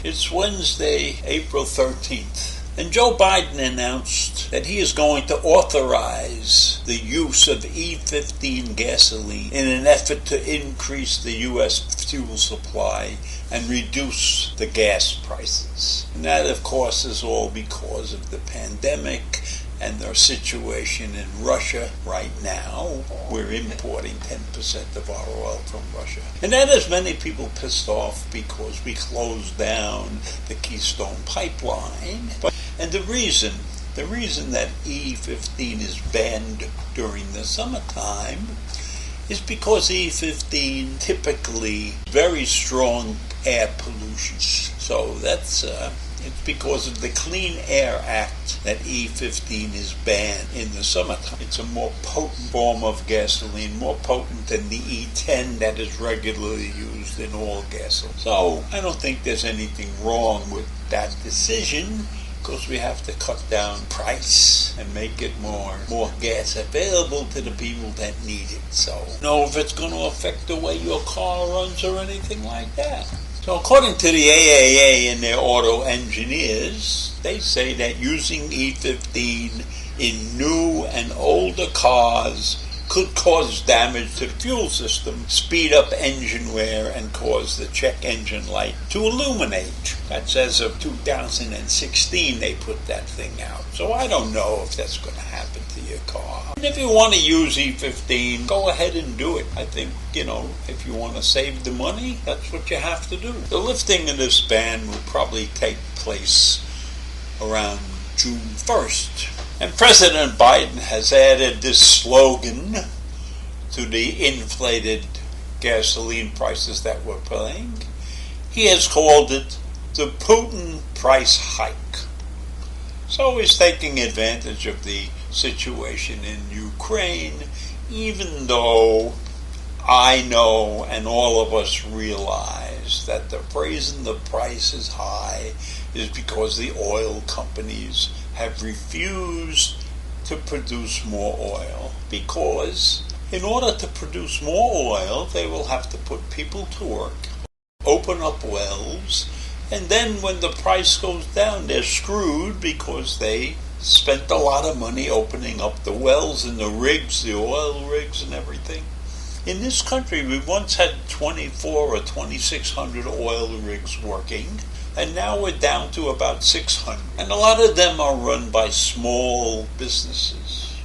It's Wednesday, April 13th, and Joe Biden announced that he is going to authorize the use of E-15 gasoline in an effort to increase the U.S. fuel supply and reduce the gas prices. And that, of course, is all because of the pandemic and their situation in Russia right now. We're importing 10% of our oil from Russia. And that has many people pissed off because we closed down the Keystone Pipeline. And the reason that E-15 is banned during the summertime is because E-15 typically very strong air pollution. So that's it's because of the Clean Air Act that E-15 is banned in the summertime. It's a more potent form of gasoline, more potent than the E10 that is regularly used in all gasoline. So I don't think there's anything wrong with that decision, because we have to cut down price and make it more gas available to the people that need it. So I don't know if it's going to affect the way your car runs or anything like that. So according to the AAA and their auto engineers, they say that using E-15 in new and older cars could cause damage to the fuel system, speed up engine wear, and cause the check engine light to illuminate. That's as of 2016 they put that thing out. So I don't know if that's going to happen to your car. And if you want to use E-15, go ahead and do it. I think, if you want to save the money, that's what you have to do. The lifting of this ban will probably take place around June 1st. And President Biden has added this slogan to the inflated gasoline prices that we're paying. He has called it the Putin price hike. So he's taking advantage of the situation in Ukraine, even though I know and all of us realize that the reason the price is high is because the oil companies have refused to produce more oil, because in order to produce more oil, they will have to put people to work, open up wells, and then when the price goes down, they're screwed because they spent a lot of money opening up the wells and the rigs, the oil rigs and everything. In this country, we once had 24 or 2,600 oil rigs working, and now we're down to about 600. And a lot of them are run by small businesses.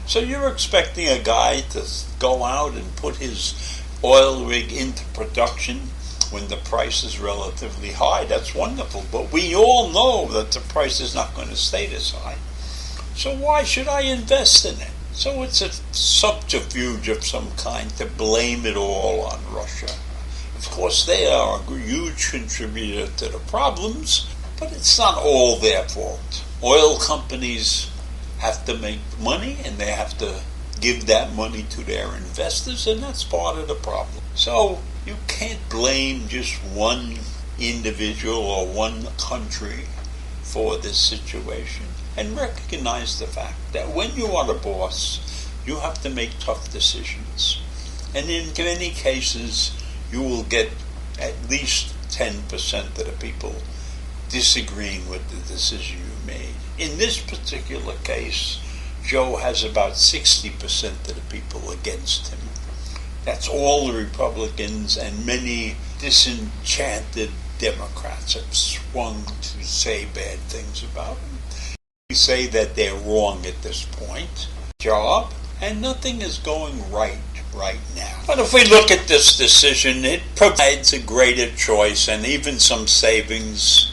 So you're expecting a guy to go out and put his oil rig into production when the price is relatively high. That's wonderful. But we all know that the price is not going to stay this high. So why should I invest in it? So it's a subterfuge of some kind to blame it all on Russia. Of course, they are a huge contributor to the problems, but it's not all their fault. Oil companies have to make money, and they have to give that money to their investors, and that's part of the problem. So you can't blame just one individual or one country for this situation, and recognize the fact that when you are the boss, you have to make tough decisions. And in many cases, you will get at least 10% of the people disagreeing with the decision you made. In this particular case, Joe has about 60% of the people against him. That's all the Republicans, and many disenchanted Democrats have swung to say bad things about him. We say that they're wrong at this point. Job, and nothing is going right now. But if we look at this decision, it provides a greater choice and even some savings.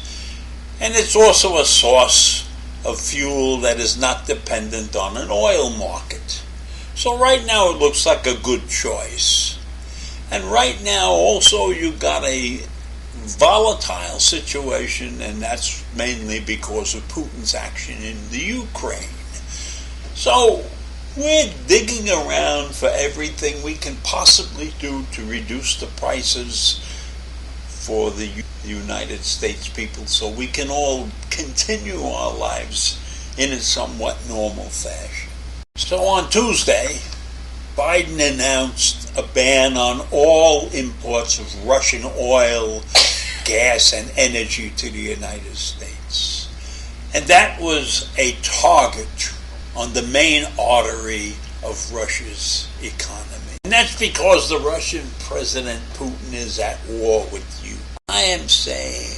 And it's also a source of fuel that is not dependent on an oil market. So right now it looks like a good choice. And right now also you got a volatile situation, and that's mainly because of Putin's action in the Ukraine. So we're digging around for everything we can possibly do to reduce the prices for the United States people so we can all continue our lives in a somewhat normal fashion. So on Tuesday, Biden announced a ban on all imports of Russian oil, gas, and energy to the United States. And that was a target on the main artery of Russia's economy. And that's because the Russian President Putin is at war with you. I am saying,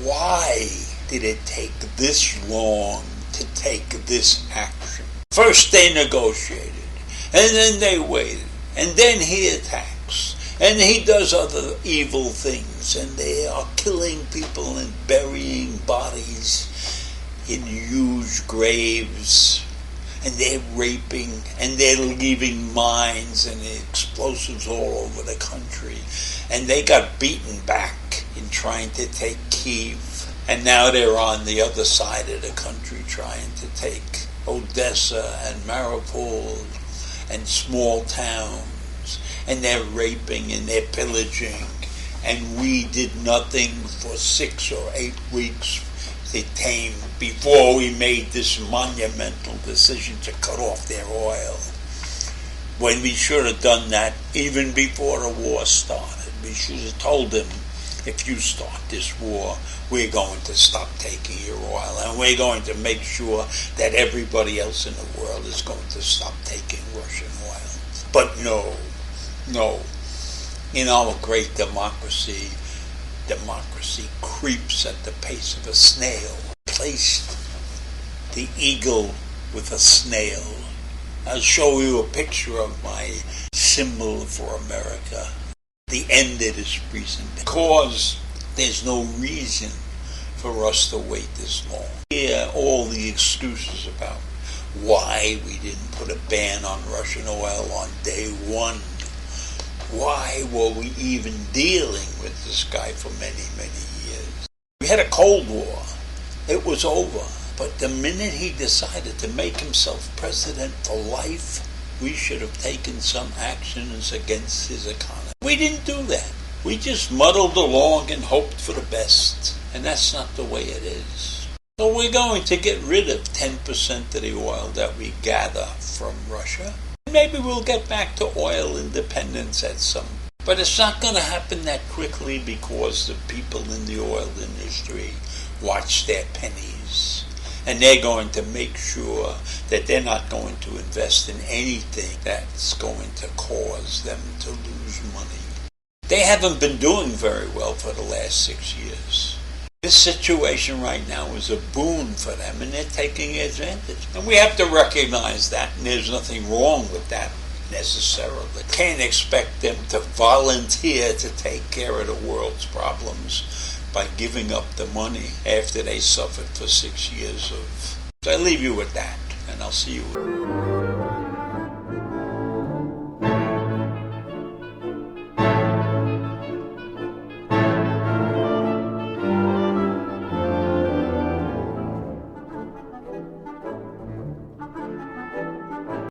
why did it take this long to take this action? First they negotiated, and then they waited, and then he attacks, and he does other evil things, and they are killing people and burying bodies in huge graves, and they're raping, and they're leaving mines and explosives all over the country, and they got beaten back in trying to take Kyiv, and now they're on the other side of the country trying to take Odessa and Mariupol and small towns, and they're raping and they're pillaging, and we did nothing for 6 or 8 weeks to tame before we made this monumental decision to cut off their oil, when we should have done that even before the war started. We should have told them, if you start this war, we're going to stop taking your oil, and we're going to make sure that everybody else in the world is going to stop taking Russian oil. But no. In our great democracy creeps at the pace of a snail. Placed the eagle with a snail. I'll show you a picture of my symbol for America. The end of this reason, because there's no reason for us to wait this long. Hear all the excuses about why we didn't put a ban on Russian oil on day one. Why were we even dealing with this guy for many, many years? We had a Cold War. It was over. But the minute he decided to make himself president for life, we should have taken some actions against his economy. We didn't do that. We just muddled along and hoped for the best. And that's not the way it is. So we're going to get rid of 10% of the oil that we gather from Russia. Maybe we'll get back to oil independence at some. But it's not going to happen that quickly, because the people in the oil industry watch their pennies. And they're going to make sure that they're not going to invest in anything that's going to cause them to lose money. They haven't been doing very well for the last 6 years. This situation right now is a boon for them, and they're taking advantage. And we have to recognize that, and there's nothing wrong with that necessarily. Can't expect them to volunteer to take care of the world's problems by giving up the money after they suffered for 6 years of... So I leave you with that, and I'll see you.